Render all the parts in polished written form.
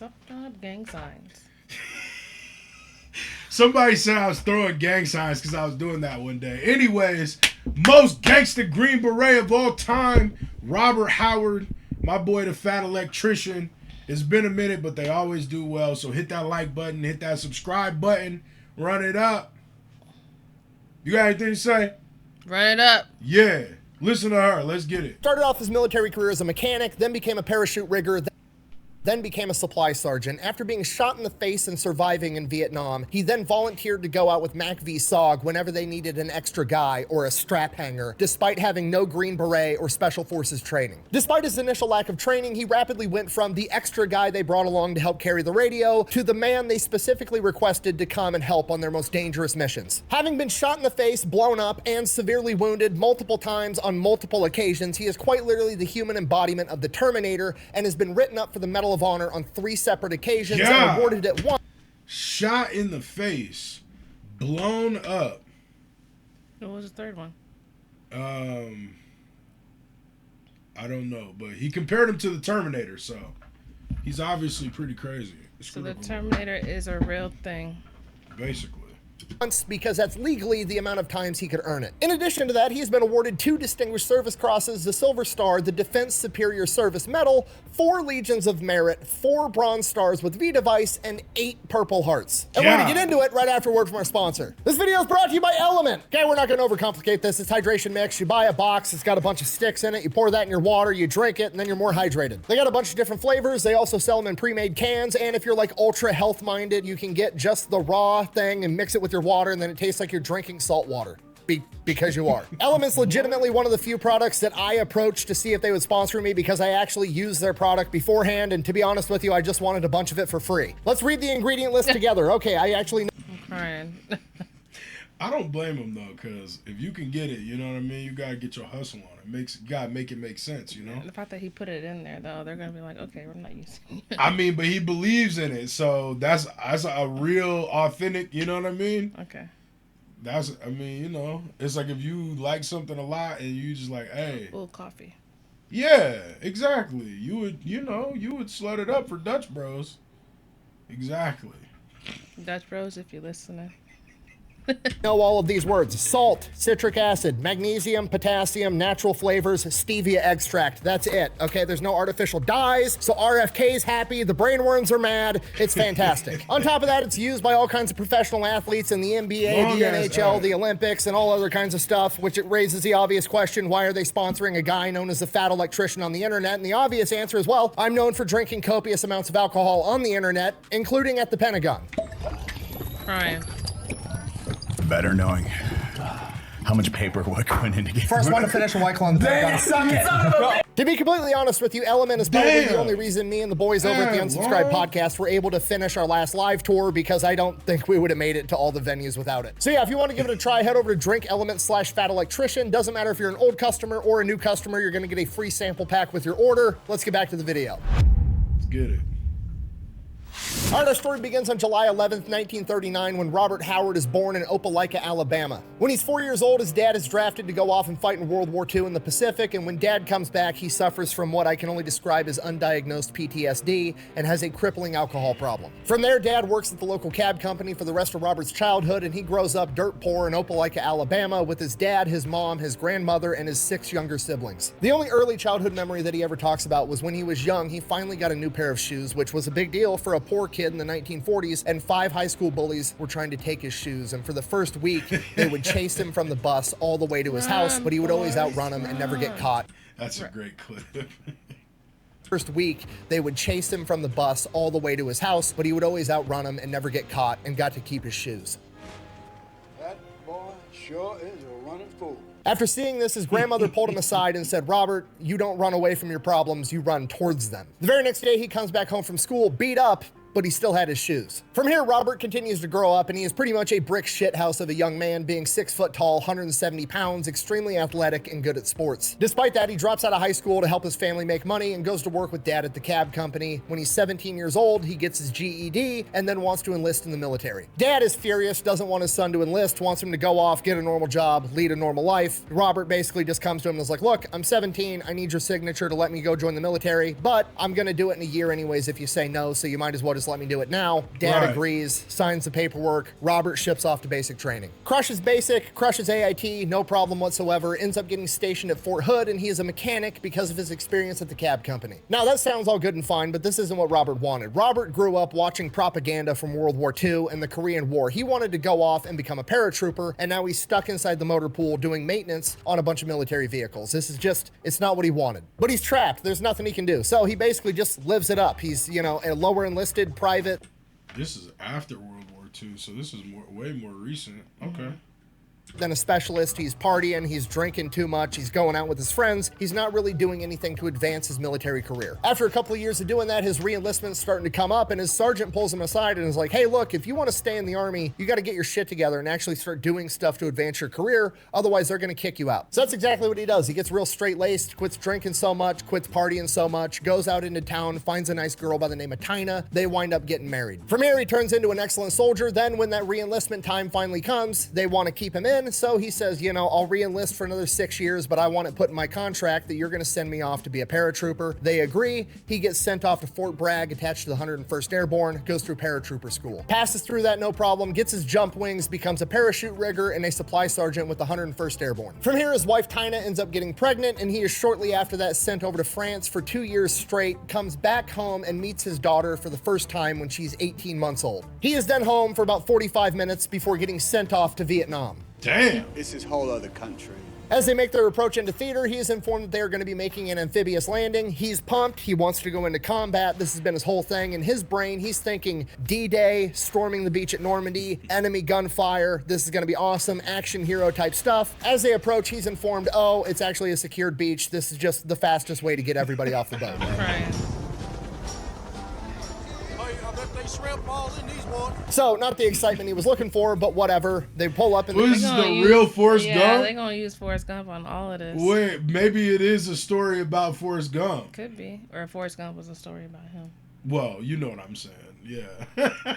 Stop gang signs. Somebody said I was throwing gang signs because I was doing that one day. Anyways, most gangster Green Beret of all time, Robert Howard, my boy the Fat Electrician. It's been a minute, but they always do well. So hit that like button, hit that subscribe button, run it up. You got anything to say? Run it up. Yeah. Listen to her. Let's get it. Started off his military career as a mechanic, then became a parachute rigger, then became a supply sergeant. After being shot in the face and surviving in Vietnam, he then volunteered to go out with Mac v. SOG whenever they needed an extra guy or a strap hanger, despite having no Green Beret or Special Forces training. Despite his initial lack of training, he rapidly went from the extra guy they brought along to help carry the radio to the man they specifically requested to come and help on their most dangerous missions. Having been shot in the face, blown up, and severely wounded multiple times on multiple occasions, he is quite literally the human embodiment of the Terminator and has been written up for the Medal of Honor on 3 separate occasions and awarded it once. Shot in the face, blown up. What was the third one? I don't know, but he compared him to the Terminator, so he's obviously pretty crazy. So the Terminator is a real thing. Basically. Once, because that's legally the amount of times he could earn it. In addition to that, he's been awarded 2 Distinguished Service Crosses, the Silver Star, the Defense Superior Service Medal, 4 Legions of Merit, 4 Bronze Stars with V-Device, and 8 Purple Hearts. And we're gonna get into it right after a word from our sponsor. This video is brought to you by Element. Okay, we're not gonna overcomplicate this. It's hydration mix. You buy a box, it's got a bunch of sticks in it, you pour that in your water, you drink it, and then you're more hydrated. They got a bunch of different flavors. They also sell them in pre-made cans, and if you're like ultra health-minded, you can get just the raw thing and mix it with your water, and then it tastes like you're drinking salt water. Because you are. Element's legitimately one of the few products that I approached to see if they would sponsor me because I actually used their product beforehand, and to be honest with you, I just wanted a bunch of it for free. Let's read the ingredient list together. Okay, I actually know. I'm crying. I don't blame him though, because if you can get it, you know what I mean? You gotta get your hustle on it. You gotta make it make sense, you know? The fact that he put it in there, though, they're gonna be like, okay, we're not using it. I mean, but he believes in it, so that's a real authentic, you know what I mean? Okay. I mean, you know, it's like if you like something a lot and you just like, hey. A little coffee. Yeah, exactly. You would slut it up for Dutch Bros. Exactly. Dutch Bros, if you're listening. Know all of these words: salt, citric acid, magnesium, potassium, natural flavors, stevia extract. That's it. Okay, there's no artificial dyes, so RFK's happy, the brainworms are mad. It's fantastic. On top of that, it's used by all kinds of professional athletes in the NBA, the NHL, the Olympics, and all other kinds of stuff, which it raises the obvious question: why are they sponsoring a guy known as the Fat Electrician on the internet? And the obvious answer is, well, I'm known for drinking copious amounts of alcohol on the internet, including at the Pentagon. Crying. Better knowing how much paperwork went into getting. First one to finish a White Claw on the Pentagon. To be completely honest with you, Element is probably the only reason me and the boys over at the Unsubscribed podcast were able to finish our last live tour, because I don't think we would have made it to all the venues without it. So yeah, if you want to give it a try, head over to DrinkElement/Fat Electrician. Doesn't matter if you're an old customer or a new customer, you're going to get a free sample pack with your order. Let's get back to the video. Let's get it. All right, our story begins on July 11th, 1939, when Robert Howard is born in Opelika, Alabama. When he's 4 years old, his dad is drafted to go off and fight in World War II in the Pacific, and when Dad comes back, he suffers from what I can only describe as undiagnosed PTSD and has a crippling alcohol problem. From there, Dad works at the local cab company for the rest of Robert's childhood, and he grows up dirt poor in Opelika, Alabama, with his dad, his mom, his grandmother, and his 6 younger siblings. The only early childhood memory that he ever talks about was when he was young, he finally got a new pair of shoes, which was a big deal for a poor kid in the 1940s, and 5 high school bullies were trying to take his shoes, and for the first week, they would chase him from the bus all the way to his house, but he would always outrun them and never get caught. That's a great clip. First week, they would chase him from the bus all the way to his house, but he would always outrun them and never get caught, and got to keep his shoes. That boy sure is a running fool. After seeing this, his grandmother pulled him aside and said, "Robert, you don't run away from your problems, you run towards them." The very next day, he comes back home from school, beat up, but he still had his shoes. From here, Robert continues to grow up, and he is pretty much a brick shithouse of a young man, being 6 foot tall, 170 pounds, extremely athletic, and good at sports. Despite that, he drops out of high school to help his family make money and goes to work with dad at the cab company. When he's 17 years old, he gets his GED and then wants to enlist in the military. Dad is furious, doesn't want his son to enlist, wants him to go off, get a normal job, lead a normal life. Robert basically just comes to him and is like, look, I'm 17, I need your signature to let me go join the military, but I'm gonna do it in a year anyways if you say no, so you might as well just let me do it now. Dad agrees, signs the paperwork. Robert ships off to basic training. Crushes basic, crushes AIT, no problem whatsoever, ends up getting stationed at Fort Hood, and he is a mechanic because of his experience at the cab company. Now that sounds all good and fine, but this isn't what Robert wanted. Robert grew up watching propaganda from World War II and the Korean War. He wanted to go off and become a paratrooper, and now he's stuck inside the motor pool doing maintenance on a bunch of military vehicles. This is just, it's not what he wanted. But he's trapped, there's nothing he can do. So he basically just lives it up. He's, you know, a lower enlisted private. This is after World War II, so this is way more recent. Okay. Then a specialist, he's partying, he's drinking too much, he's going out with his friends, he's not really doing anything to advance his military career. After a couple of years of doing that, his re-enlistment's starting to come up, and his sergeant pulls him aside and is like, hey look, if you want to stay in the army, you got to get your shit together and actually start doing stuff to advance your career, otherwise they're going to kick you out. So that's exactly what he does. He gets real straight-laced, quits drinking so much, quits partying so much, goes out into town, finds a nice girl by the name of Tina, they wind up getting married. From here, he turns into an excellent soldier. Then when that re-enlistment time finally comes, they want to keep him in, so he says, you know, I'll re-enlist for another 6 years, but I want it put in my contract that you're going to send me off to be a paratrooper. They agree. He gets sent off to Fort Bragg, attached to the 101st Airborne, goes through paratrooper school. Passes through that no problem, gets his jump wings, becomes a parachute rigger and a supply sergeant with the 101st Airborne. From here, his wife Tina ends up getting pregnant, and he is shortly after that sent over to France for 2 years straight, comes back home and meets his daughter for the first time when she's 18 months old. He is then home for about 45 minutes before getting sent off to Vietnam. Damn. This is whole other country. As they make their approach into theater, he is informed that they are going to be making an amphibious landing. He's pumped. He wants to go into combat. This has been his whole thing. In his brain, he's thinking D-Day, storming the beach at Normandy, enemy gunfire. This is going to be awesome, action hero type stuff. As they approach, he's informed, oh, it's actually a secured beach. This is just the fastest way to get everybody off the boat. Right. So, not the excitement he was looking for, but whatever. They pull up and What is the real Forrest Yeah, Gump? they're gonna use Forrest Gump on all of this. Wait, maybe it is a story about Forrest Gump. Could be, or Forrest Gump was a story about him. Well, you know what I'm saying. Yeah.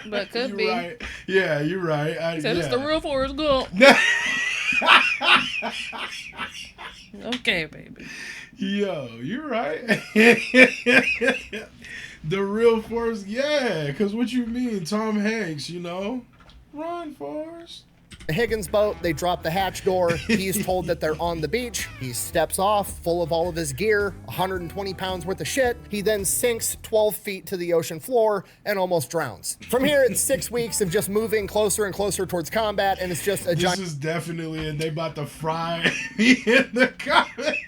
But could you're be. Right. Yeah, you're right. He said it's the real Forrest Gump. Okay, baby. Yo, you're right. The real Forrest, yeah. Because what you mean, Tom Hanks, you know? Run, Forrest. Higgins' boat, they drop the hatch door. He's told that they're on the beach. He steps off, full of all of his gear, 120 pounds worth of shit. He then sinks 12 feet to the ocean floor and almost drowns. From here, it's 6 weeks of just moving closer and closer towards combat, and it's just a giant... This is definitely, and they about to fry me in the comment.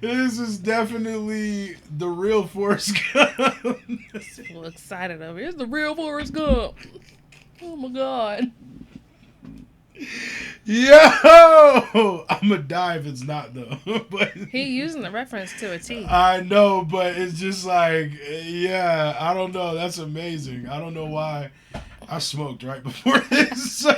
This is definitely the real Forrest Gump. People excited over it. It's the real Forrest Gump. Oh my god. Yo, I'ma die if it's not though. But He using the reference to a T. I know, but it's just like, yeah, I don't know. That's amazing. I don't know why. I smoked right before this, so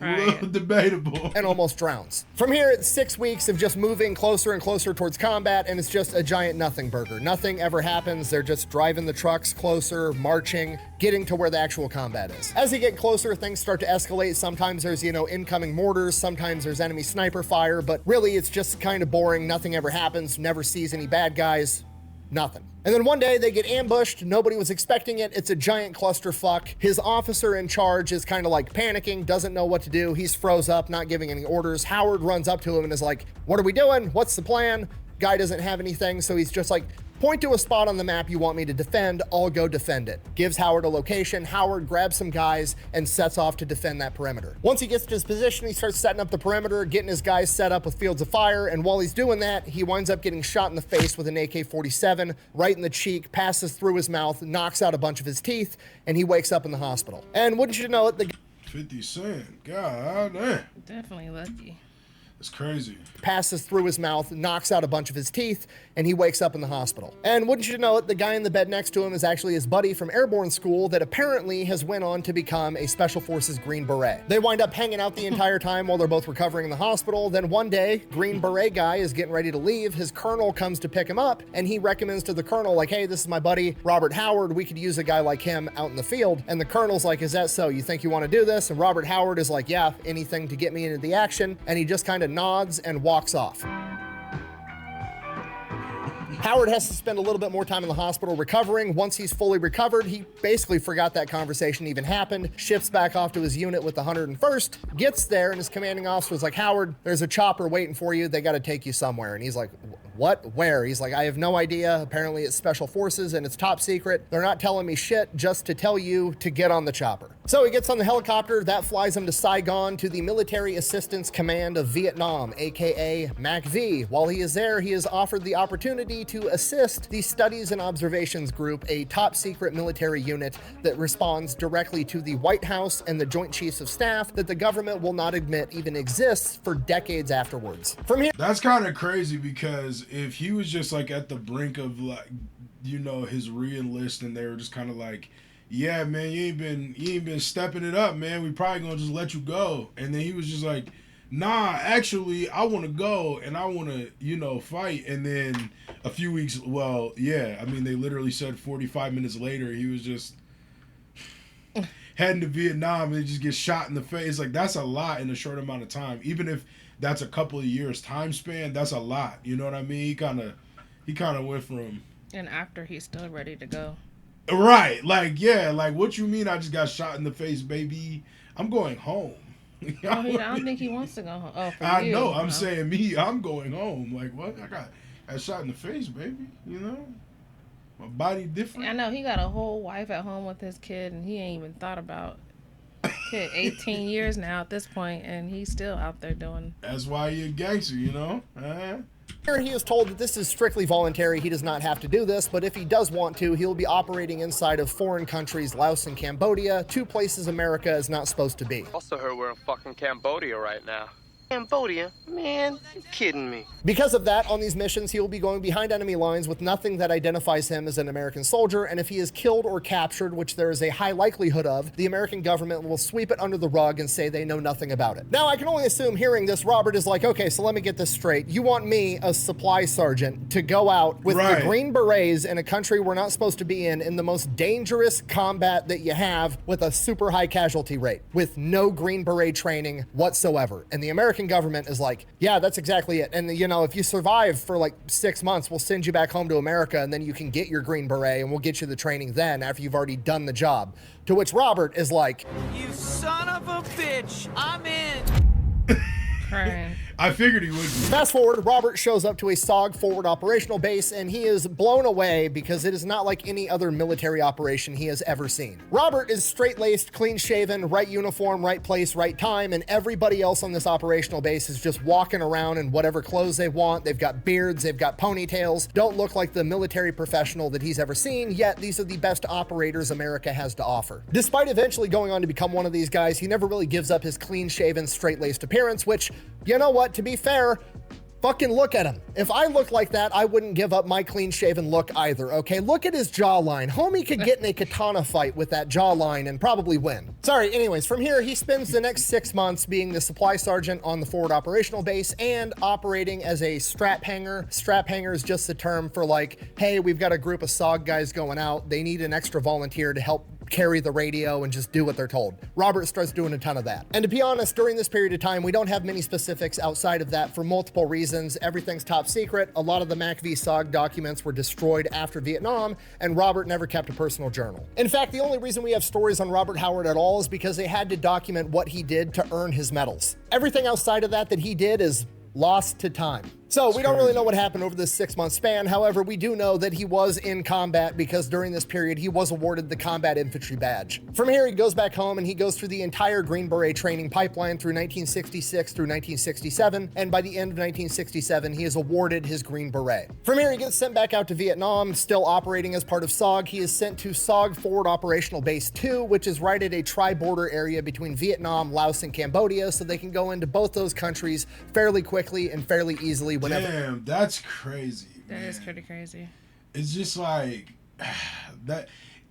a little debatable. And almost drowns. From here, it's 6 weeks of just moving closer and closer towards combat, and it's just a giant nothing burger. Nothing ever happens. They're just driving the trucks closer, marching, getting to where the actual combat is. As they get closer, things start to escalate. Sometimes there's, you know, incoming mortars. Sometimes there's enemy sniper fire, but really it's just kind of boring. Nothing ever happens. Never sees any bad guys. Nothing. And then one day they get ambushed. Nobody was expecting it. It's a giant clusterfuck. His officer in charge is kind of like panicking, doesn't know what to do. He's froze up, not giving any orders. Howard runs up to him and is like, what are we doing? What's the plan? Guy doesn't have anything, so he's just like, point to a spot on the map you want me to defend, I'll go defend it. Gives Howard a location. Howard grabs some guys and sets off to defend that perimeter. Once he gets to his position, he starts setting up the perimeter, getting his guys set up with fields of fire, and while he's doing that, he winds up getting shot in the face with an AK-47, right in the cheek, passes through his mouth, knocks out a bunch of his teeth, and he wakes up in the hospital. And wouldn't you know it, the 50 Cent, god damn. Definitely lucky. It's crazy. Passes through his mouth, knocks out a bunch of his teeth, and he wakes up in the hospital. And wouldn't you know it, the guy in the bed next to him is actually his buddy from airborne school that apparently has went on to become a Special Forces Green Beret. They wind up hanging out the entire time while they're both recovering in the hospital. Then one day, Green Beret guy is getting ready to leave. His colonel comes to pick him up, and he recommends to the colonel, like, hey, this is my buddy, Robert Howard. We could use a guy like him out in the field. And the colonel's like, is that so? You think you want to do this? And Robert Howard is like, yeah, anything to get me into the action. And he just kind of nods and walks off. Howard has to spend a little bit more time in the hospital recovering. Once he's fully recovered, he basically forgot that conversation even happened, shifts back off to his unit with the 101st, gets there, and his commanding officer is like, Howard, there's a chopper waiting for you. They got to take you somewhere. And he's like, what? Where? He's like, I have no idea. Apparently it's Special Forces and it's top secret. They're not telling me shit, just to tell you to get on the chopper. So he gets on the helicopter. That flies him to Saigon to the Military Assistance Command of Vietnam, aka MACV. While he is there, he is offered the opportunity to assist the Studies and Observations Group, a top secret military unit that responds directly to the White House and the Joint Chiefs of Staff that the government will not admit even exists for decades afterwards. From here, That's kind of crazy, because if he was just like at the brink of, like, you know, his re-enlist, and they were just kind of like, yeah, man, you ain't been stepping it up, man. We probably gonna just let you go. And then he was just like, nah, actually, I want to go and I want to, you know, fight. And then a few weeks, well, yeah, I mean, they literally said 45 minutes later, he was just heading to Vietnam, and he just gets shot in the face. Like, that's a lot in a short amount of time. Even if that's a couple of years time span, that's a lot. You know what I mean? He kind of went from. And after he's still ready to go. Right. Like, yeah, like, what you mean I just got shot in the face, baby? I'm going home. I don't think he wants to go home. Oh, for I you. know. I'm saying me. I'm going home. Like, what? I got shot in the face, baby. You know, my body different. I know he got a whole wife at home with his kid, and he ain't even thought about kid. 18 years now at this point, and he's still out there doing. That's why you're a gangster, you know. Here he is told that this is strictly voluntary. He does not have to do this, but if he does want to, he'll be operating inside of foreign countries, Laos and Cambodia, two places America is not supposed to be. Also heard we're in fucking Cambodia right now. Cambodia? Man, you kidding me. Because of that, on these missions, he will be going behind enemy lines with nothing that identifies him as an American soldier, and if he is killed or captured, which there is a high likelihood of, the American government will sweep it under the rug and say they know nothing about it. Now, I can only assume hearing this, Robert is like, okay, so let me get this straight. You want me, a supply sergeant, to go out with the Green Berets in a country we're not supposed to be in the most dangerous combat that you have, with a super high casualty rate, with no Green Beret training whatsoever. And the American government is like, yeah, that's exactly it. And you know, if you survive for like 6 months, we'll send you back home to America, and then you can get your Green Beret, and we'll get you the training then after you've already done the job. To which Robert is like, you son of a bitch, I'm in. Crying. I figured he would be. Fast forward, Robert shows up to a SOG forward operational base, and he is blown away because it is not like any other military operation he has ever seen. Robert is straight-laced, clean-shaven, right uniform, right place, right time, and everybody else on this operational base is just walking around in whatever clothes they want. They've got beards, they've got ponytails, don't look like the military professional that he's ever seen, yet these are the best operators America has to offer. Despite eventually going on to become one of these guys, he never really gives up his clean-shaven, straight-laced appearance, which, you know what, to be fair, fucking look at him. If I looked like that, I wouldn't give up my clean-shaven look either, okay? Look at his jawline. Homie could get in a katana fight with that jawline and probably win. Sorry, anyways, from here, he spends the next 6 months being the supply sergeant on the forward operational base and operating as a strap hanger. Strap hanger is just the term for like, hey, we've got a group of SOG guys going out. They need an extra volunteer to help carry the radio and just do what they're told. Robert starts doing a ton of that. And to be honest, during this period of time, we don't have many specifics outside of that for multiple reasons. Everything's top secret. A lot of the MACV SOG documents were destroyed after Vietnam, and Robert never kept a personal journal. In fact, the only reason we have stories on Robert Howard at all is because they had to document what he did to earn his medals. Everything outside of that he did is lost to time. So we don't really know what happened over this 6-month span. However, we do know that he was in combat because during this period, he was awarded the Combat Infantry Badge. From here, he goes back home and he goes through the entire Green Beret training pipeline through 1966 through 1967. And by the end of 1967, he is awarded his Green Beret. From here, he gets sent back out to Vietnam, still operating as part of SOG. He is sent to SOG Forward Operational Base 2, which is right at a tri-border area between Vietnam, Laos, and Cambodia, so they can go into both those countries fairly quickly and fairly easily whenever. Damn, that's crazy. That is pretty crazy. It's just like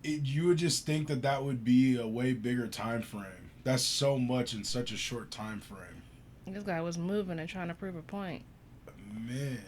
you would just think that would be a way bigger time frame. That's so much in such a short time frame. This guy was moving and trying to prove a point. Man.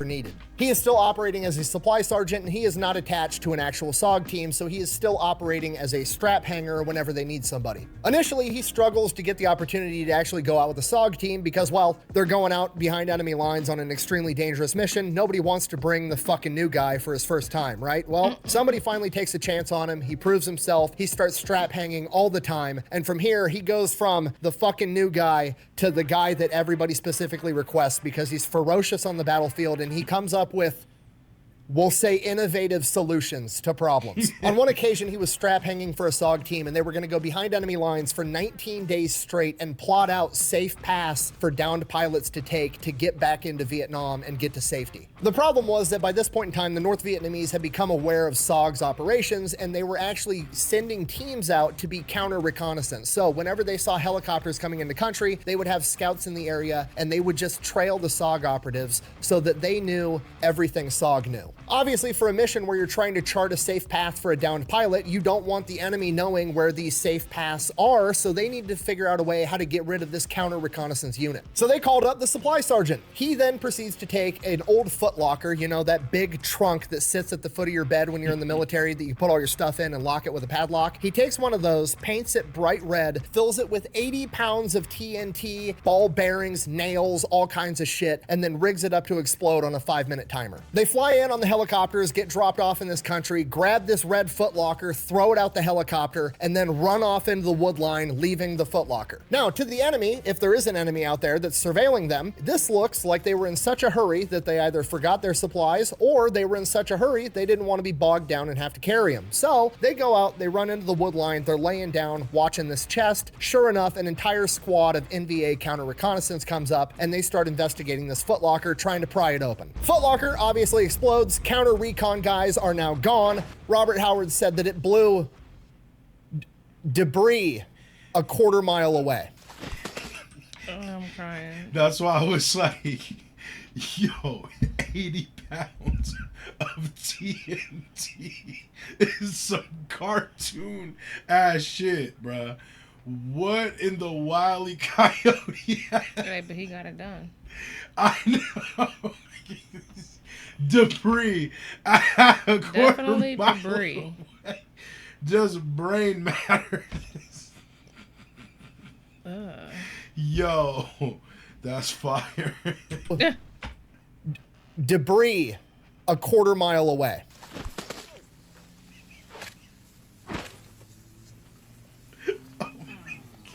Needed. He is still operating as a supply sergeant, and he is not attached to an actual SOG team, so he is still operating as a strap hanger whenever they need somebody. Initially, he struggles to get the opportunity to actually go out with a SOG team because, well, they're going out behind enemy lines on an extremely dangerous mission. Nobody wants to bring the fucking new guy for his first time, right? Well, somebody finally takes a chance on him. He proves himself. He starts strap hanging all the time, and from here, he goes from the fucking new guy to the guy that everybody specifically requests because he's ferocious on the battlefield and he comes up with, we'll say, innovative solutions to problems. On one occasion, he was strap hanging for a SOG team, and they were going to go behind enemy lines for 19 days straight and plot out safe paths for downed pilots to take to get back into Vietnam and get to safety. The problem was that by this point in time, the North Vietnamese had become aware of SOG's operations, and they were actually sending teams out to be counter reconnaissance. So whenever they saw helicopters coming into country, they would have scouts in the area, and they would just trail the SOG operatives so that they knew everything SOG knew. Obviously, for a mission where you're trying to chart a safe path for a downed pilot, you don't want the enemy knowing where these safe paths are, so they need to figure out a way how to get rid of this counter reconnaissance unit. So they called up the supply sergeant. He then proceeds to take an old footlocker, you know, that big trunk that sits at the foot of your bed when you're in the military that you put all your stuff in and lock it with a padlock. He takes one of those, paints it bright red, fills it with 80 pounds of TNT, ball bearings, nails, all kinds of shit, and then rigs it up to explode on a 5-minute timer. They fly in on the helicopters, get dropped off in this country, grab this red footlocker, throw it out the helicopter, and then run off into the wood line, leaving the footlocker. Now, to the enemy, if there is an enemy out there that's surveilling them, this looks like they were in such a hurry that they either forgot their supplies or they were in such a hurry they didn't want to be bogged down and have to carry them. So they go out, they run into the wood line, they're laying down, watching this chest. Sure enough, an entire squad of NVA counter reconnaissance comes up and they start investigating this footlocker, trying to pry it open. Footlocker obviously explodes. Counter recon guys are now gone. Robert Howard said that it blew debris a quarter mile away. Oh, I'm crying. That's why I was like, yo, 80 pounds of TNT is some cartoon ass shit, bruh. What in the Wile E. Coyote? Hey, but he got it done. I know. Debris. Definitely debris. Away. Just brain matter. Yo, that's fire. Debris a quarter mile away.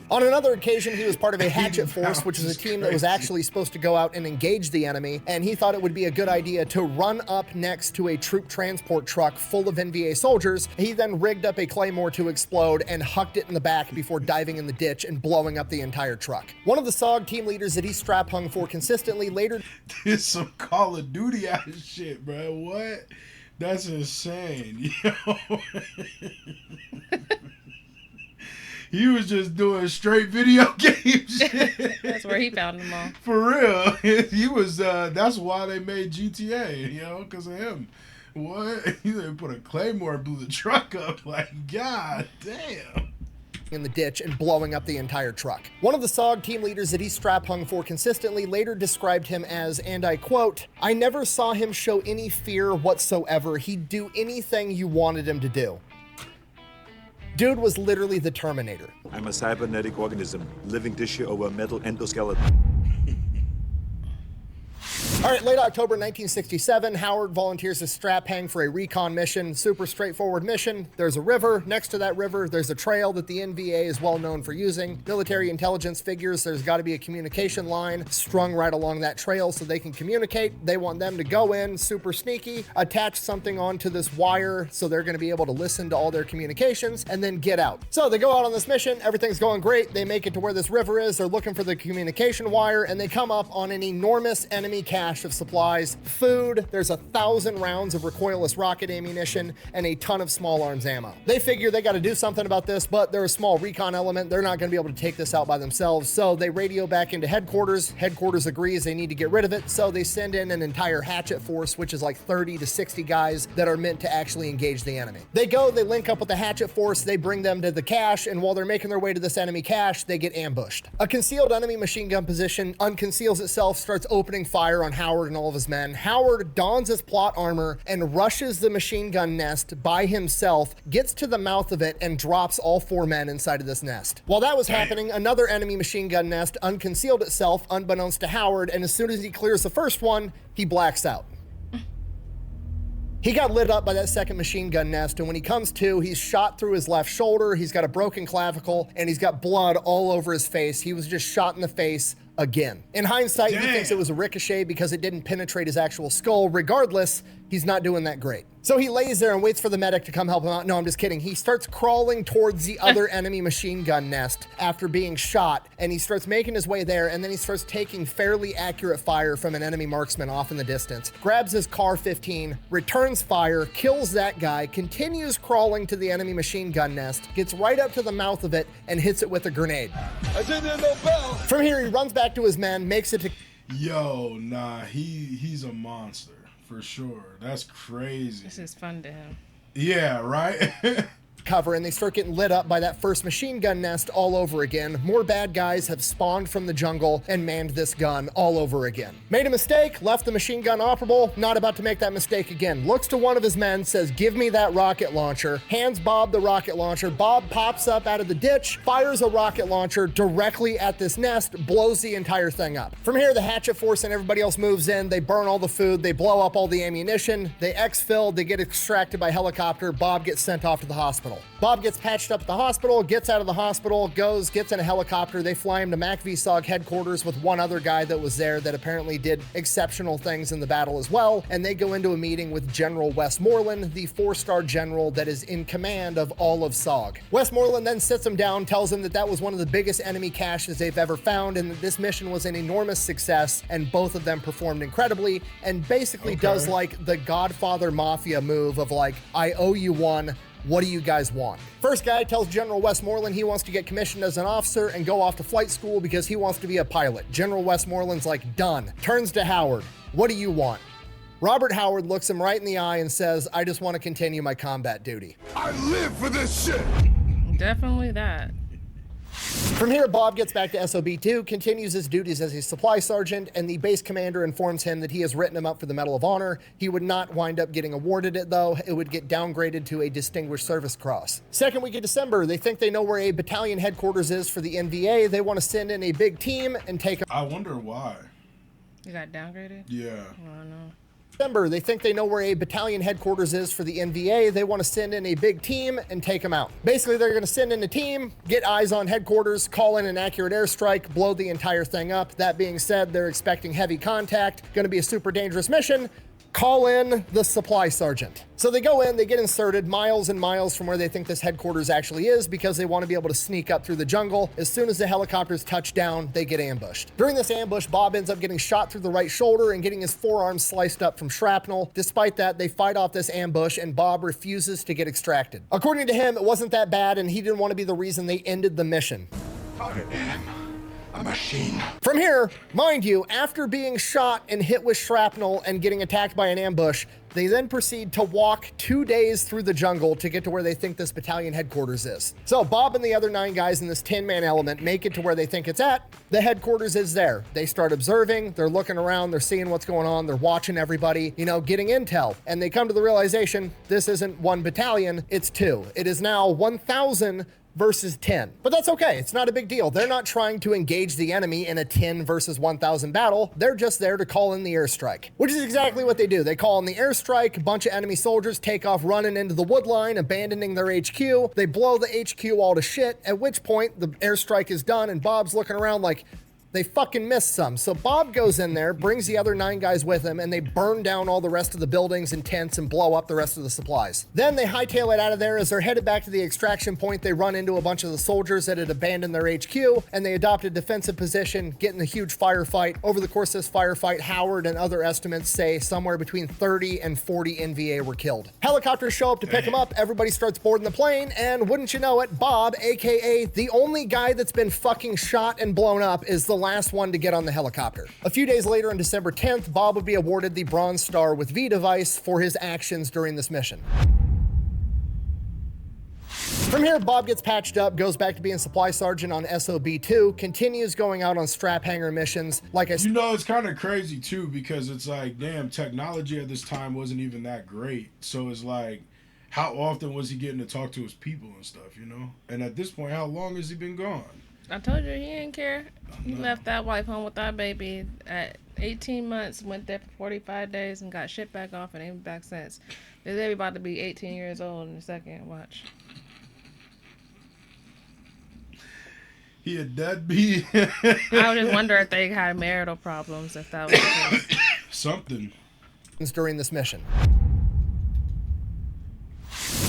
On another occasion, he was part of a hatchet force, which is a team that was actually supposed to go out and engage the enemy, and he thought it would be a good idea to run up next to a troop transport truck full of NVA soldiers. He then rigged up a claymore to explode and hucked it in the back before diving in the ditch and blowing up the entire truck. One of the SOG team leaders that he strap hung for consistently later... This is some Call of Duty ass shit, bro. What? That's insane. Yo. He was just doing straight video game shit. That's where he found them all. For real. He was, that's why they made GTA, you know, because of him. What? He put a claymore and blew the truck up. Like, god damn. In the ditch and blowing up the entire truck. One of the SOG team leaders that he strap hung for consistently later described him as, and I quote, "I never saw him show any fear whatsoever. He'd do anything you wanted him to do." Dude was literally the Terminator. I'm a cybernetic organism, living tissue over a metal endoskeleton. All right, late October 1967, Howard volunteers as strap hang for a recon mission. Super straightforward mission. There's a river. Next to that river, there's a trail that the NVA is well known for using. Military intelligence figures there's got to be a communication line strung right along that trail so they can communicate. They want them to go in super sneaky, attach something onto this wire so they're going to be able to listen to all their communications and then get out. So they go out on this mission. Everything's going great. They make it to where this river is. They're looking for the communication wire and they come up on an enormous enemy cache of supplies, food. There's 1,000 rounds of recoilless rocket ammunition and a ton of small arms ammo. They figure they got to do something about this, but they're a small recon element. They're not going to be able to take this out by themselves. So they radio back into headquarters. Headquarters agrees they need to get rid of it. So they send in an entire hatchet force, which is like 30 to 60 guys that are meant to actually engage the enemy. They go, they link up with the hatchet force. They bring them to the cache. And while they're making their way to this enemy cache, they get ambushed. A concealed enemy machine gun position unconceals itself, starts opening fire on Howard and all of his men. Howard dons his plot armor and rushes the machine gun nest by himself, gets to the mouth of it, and drops all 4 men inside of this nest. While that was happening, another enemy machine gun nest unconcealed itself, unbeknownst to Howard, and as soon as he clears the first one, he blacks out. He got lit up by that second machine gun nest, and when he comes to, he's shot through his left shoulder, he's got a broken clavicle, and he's got blood all over his face. He was just shot in the face again. In hindsight, he thinks it was a ricochet because it didn't penetrate his actual skull. Regardless, he's not doing that great. So he lays there and waits for the medic to come help him out. No, I'm just kidding. He starts crawling towards the other enemy machine gun nest after being shot, and he starts making his way there, and then he starts taking fairly accurate fire from an enemy marksman off in the distance, grabs his CAR-15, returns fire, kills that guy, continues crawling to the enemy machine gun nest, gets right up to the mouth of it, and hits it with a grenade. From here, he runs back to his men, makes it to... Yo, nah, he's a monster. For sure. That's crazy. This is fun to him. Yeah, right? cover, and they start getting lit up by that first machine gun nest all over again. More bad guys have spawned from the jungle and manned this gun all over again. Made a mistake, left the machine gun operable, not about to make that mistake again. Looks to one of his men, says, "Give me that rocket launcher." Hands Bob the rocket launcher. Bob pops up out of the ditch, fires a rocket launcher directly at this nest, blows the entire thing up. From here, the hatchet force and everybody else moves in. They burn all the food, they blow up all the ammunition, they exfil, they get extracted by helicopter. Bob gets sent off to the hospital. Bob gets patched up at the hospital, gets out of the hospital, gets in a helicopter. They fly him to MACV-SOG headquarters with one other guy that was there that apparently did exceptional things in the battle as well. And they go into a meeting with General Westmoreland, the 4-star general that is in command of all of SOG. Westmoreland then sits him down, tells him that that was one of the biggest enemy caches they've ever found, and that this mission was an enormous success, and both of them performed incredibly, and basically does like the Godfather Mafia move of like, I owe you one. What do you guys want? First guy tells General Westmoreland he wants to get commissioned as an officer and go off to flight school because he wants to be a pilot. General Westmoreland's like, done. Turns to Howard. What do you want? Robert Howard looks him right in the eye and says, I just want to continue my combat duty. I live for this shit. Definitely that. From here, Bob gets back to SOB2, continues his duties as a supply sergeant, and the base commander informs him that he has written him up for the Medal of Honor. He would not wind up getting awarded it, though. It would get downgraded to a Distinguished Service Cross. Second week of December, they think they know where a battalion headquarters is for the NVA. They want to send in a big team and take them. I wonder why. You got downgraded? Yeah. I don't know. December, they think they know where a battalion headquarters is for the NVA. They want to send in a big team and take them out. Basically, they're going to send in a team, get eyes on headquarters, call in an accurate airstrike, blow the entire thing up. That being said, they're expecting heavy contact, going to be a super dangerous mission. Call in the supply sergeant. So they go in, they get inserted miles and miles from where they think this headquarters actually is because they want to be able to sneak up through the jungle. As soon as the helicopters touch down, they get ambushed. During this ambush, Bob ends up getting shot through the right shoulder and getting his forearm sliced up from shrapnel. Despite that, they fight off this ambush and Bob refuses to get extracted. According to him, it wasn't that bad and he didn't want to be the reason they ended the mission. I am a machine. From here, mind you, after being shot and hit with shrapnel and getting attacked by an ambush, they then proceed to walk 2 days through the jungle to get to where they think this battalion headquarters is. So Bob and the other 9 guys in this 10-man element make it to where they think it's at. The headquarters is there. They start observing, they're looking around, they're seeing what's going on, they're watching everybody, getting intel. And they come to the realization, this isn't one battalion, it's 2. It is now 1,000 versus 10. But that's okay, it's not a big deal. They're not trying to engage the enemy in a 10 versus 1,000 battle. They're just there to call in the airstrike, which is exactly what they do. They call in the airstrike, a bunch of enemy soldiers take off running into the wood line, abandoning their HQ. They blow the HQ all to shit, at which point the airstrike is done and Bob's looking around like, they fucking missed some. So Bob goes in there, brings the other 9 guys with him, and they burn down all the rest of the buildings and tents and blow up the rest of the supplies. Then they hightail it out of there. As they're headed back to the extraction point, they run into a bunch of the soldiers that had abandoned their HQ, and they adopt a defensive position, get in a huge firefight. Over the course of this firefight, Howard and other estimates say somewhere between 30 and 40 NVA were killed. Helicopters show up to pick them up, everybody starts boarding the plane, and wouldn't you know it, Bob, aka the only guy that's been fucking shot and blown up, is the last one to get on the helicopter. A few days later, on December 10th, Bob would be awarded the Bronze Star with V device for his actions during this mission. From here, Bob gets patched up, goes back to being supply sergeant on SOB-2, continues going out on strap hanger missions. Like I said, you know, it's kind of crazy too, because it's like, damn, technology at this time wasn't even that great. So it's like, how often was he getting to talk to his people and stuff, you know? And at this point, how long has he been gone? I told you he didn't care. He left that wife home with that baby at 18 months, went there for 45 days and got shit back off and ain't back since. They're about to be 18 years old in a second. Watch. He a deadbeat. I would just wonder if they had marital problems, if that was the case. Something. During this mission.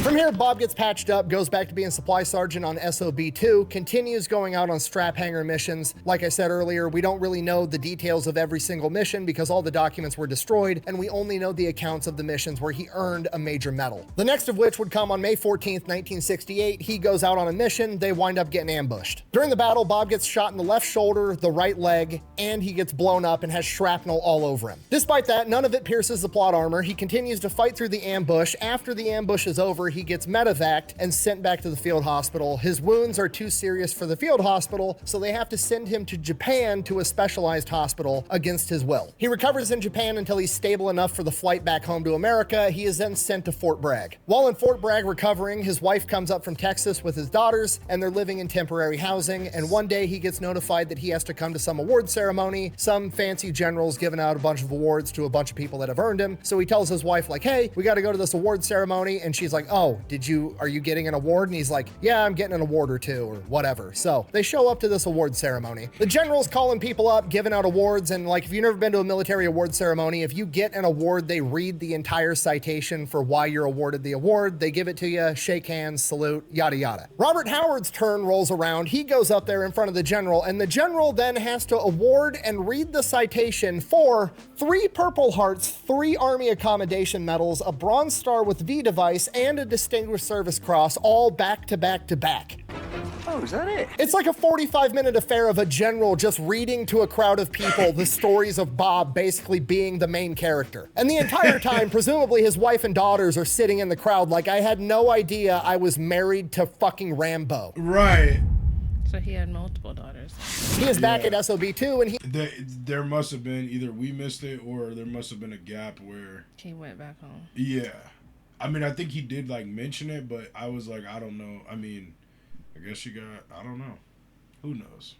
From here, Bob gets patched up, goes back to being supply sergeant on SOB-2, continues going out on strap hanger missions. Like I said earlier, we don't really know the details of every single mission because all the documents were destroyed, and we only know the accounts of the missions where he earned a major medal. The next of which would come on May 14th, 1968. He goes out on a mission, they wind up getting ambushed. During the battle, Bob gets shot in the left shoulder, the right leg, and he gets blown up and has shrapnel all over him. Despite that, none of it pierces the plot armor. He continues to fight through the ambush. After the ambush is over, he gets medevaced and sent back to the field hospital. His wounds are too serious for the field hospital, so they have to send him to Japan to a specialized hospital against his will. He recovers in Japan until he's stable enough for the flight back home to America. He is then sent to Fort Bragg. While in Fort Bragg recovering, his wife comes up from Texas with his daughters, and they're living in temporary housing, and one day he gets notified that he has to come to some award ceremony. Some fancy general's giving out a bunch of awards to a bunch of people that have earned him, so he tells his wife, like, hey, we got to go to this award ceremony, and she's like, oh, are you getting an award? And he's like, yeah, I'm getting an award or two or whatever. So they show up to this award ceremony. The general's calling people up, giving out awards. And like, if you've never been to a military award ceremony, if you get an award, they read the entire citation for why you're awarded the award. They give it to you, shake hands, salute, yada, yada. Robert Howard's turn rolls around. He goes up there in front of the general, and the general then has to award and read the citation for 3 Purple Hearts, 3 Army Accommodation Medals, a Bronze Star with V device, and a Distinguished Service Cross, all back to back to back. Oh, is that it? It's like a 45-minute affair of a general just reading to a crowd of people the stories of Bob basically being the main character. And the entire time, presumably his wife and daughters are sitting in the crowd like, I had no idea I was married to fucking Rambo. Right. So he had multiple daughters. He is back at SOB-2, and there must have been, either we missed it or there must have been a gap where He went back home. Yeah. I mean, I think he did, like, mention it, but I was like, I don't know. I mean, I guess you got, I don't know. Who knows?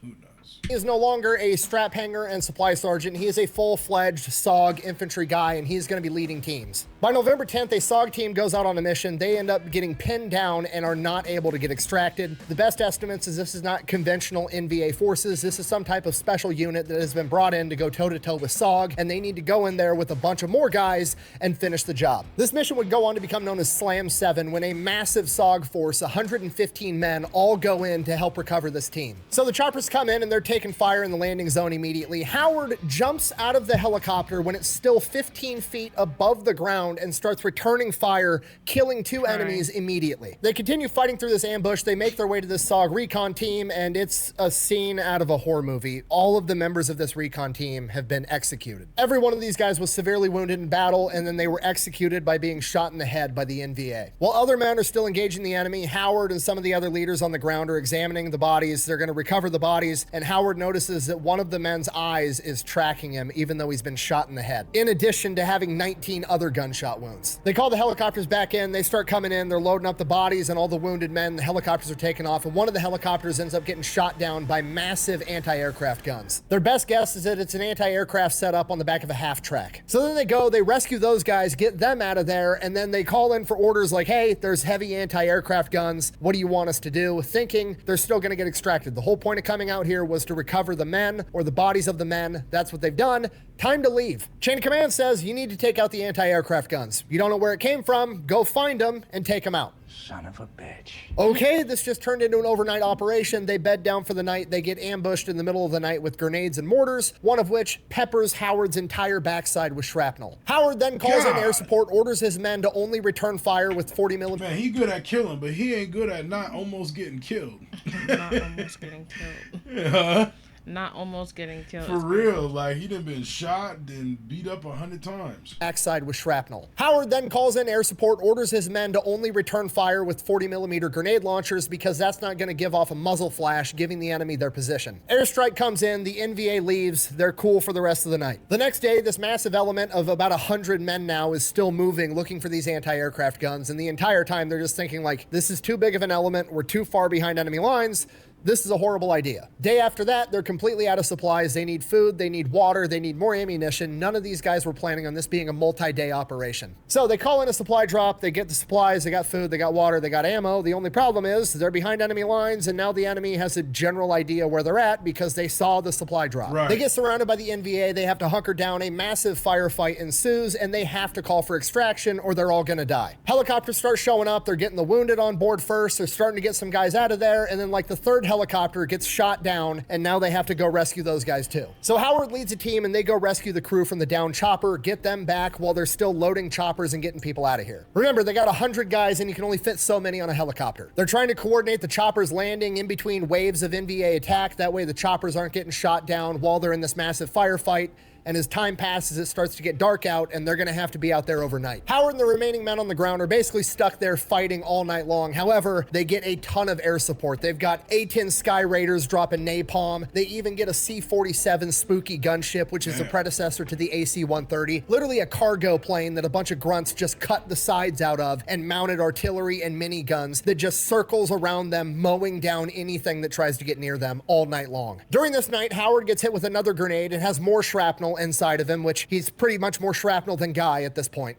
Who knows? He is no longer a strap hanger and supply sergeant. He is a full-fledged SOG infantry guy, and he's going to be leading teams. By November 10th, a SOG team goes out on a mission. They end up getting pinned down and are not able to get extracted. The best estimates is this is not conventional NVA forces. This is some type of special unit that has been brought in to go toe-to-toe with SOG, and they need to go in there with a bunch of more guys and finish the job. This mission would go on to become known as Slam 7, when a massive SOG force, 115 men, all go in to help recover this team. So the choppers come in, and they're taking fire in the landing zone immediately. Howard jumps out of the helicopter when it's still 15 feet above the ground and starts returning fire, killing 2 enemies immediately. They continue fighting through this ambush. They make their way to this SOG recon team, and it's a scene out of a horror movie. All of the members of this recon team have been executed. Every one of these guys was severely wounded in battle, and then they were executed by being shot in the head by the NVA. While other men are still engaging the enemy, Howard and some of the other leaders on the ground are examining the bodies. They're going to recover the bodies and Howard notices that one of the men's eyes is tracking him even though he's been shot in the head, in addition to having 19 other gunshot wounds. They call the helicopters back in, they start coming in, they're loading up the bodies and all the wounded men. The helicopters are taking off, and one of the helicopters ends up getting shot down by massive anti-aircraft guns. Their best guess is that it's an anti-aircraft setup on the back of a half track. So then they go, they rescue those guys, get them out of there, and then they call in for orders like, hey, there's heavy anti-aircraft guns. What do you want us to do? Thinking they're still gonna get extracted. The whole point of coming out here was to recover the men or the bodies of the men. That's what they've done. Time to leave. Chain of command says you need to take out the anti-aircraft guns. You don't know where it came from, go find them and take them out. Son of a bitch. Okay, this just turned into an overnight operation. They bed down for the night. They get ambushed in the middle of the night with grenades and mortars, one of which peppers Howard's entire backside with shrapnel. Howard then calls in air support, orders his men to only return fire with 40 millimeter. Man, he good at killing, but he ain't good at not almost getting killed. Not almost getting killed. Yeah. Not almost getting killed. For real, like he done been shot and beat up 100 times. Backside with shrapnel. Howard then calls in air support, orders his men to only return fire with 40 millimeter grenade launchers because that's not going to give off a muzzle flash, giving the enemy their position. Airstrike comes in, the NVA leaves, they're cool for the rest of the night. The next day, this massive element of about 100 men now is still moving, looking for these anti-aircraft guns, and the entire time they're just thinking like, this is too big of an element, we're too far behind enemy lines, this is a horrible idea. Day after that, they're completely out of supplies. They need food, they need water, they need more ammunition. None of these guys were planning on this being a multi-day operation. So they call in a supply drop, they get the supplies, they got food, they got water, they got ammo. The only problem is they're behind enemy lines, and now the enemy has a general idea where they're at because they saw the supply drop. Right. They get surrounded by the NVA, they have to hunker down, a massive firefight ensues, and they have to call for extraction or they're all gonna die. Helicopters start showing up, they're getting the wounded on board first, they're starting to get some guys out of there, and then like the third helicopter gets shot down, and now they have to go rescue those guys too. So Howard leads a team and they go rescue the crew from the downed chopper, get them back while they're still loading choppers and getting people out of here. Remember, they got 100 guys and you can only fit so many on a helicopter. They're trying to coordinate the choppers landing in between waves of NVA attack. That way the choppers aren't getting shot down while they're in this massive firefight. And as time passes, it starts to get dark out, and they're gonna have to be out there overnight. Howard and the remaining men on the ground are basically stuck there fighting all night long. However, they get a ton of air support. They've got A-10 Sky Raiders dropping napalm. They even get a C-47 Spooky gunship, which is the predecessor to the AC-130. Literally a cargo plane that a bunch of grunts just cut the sides out of and mounted artillery and miniguns that just circles around them, mowing down anything that tries to get near them all night long. During this night, Howard gets hit with another grenade and has more shrapnel inside of him, which he's pretty much more shrapnel than Guy at this point.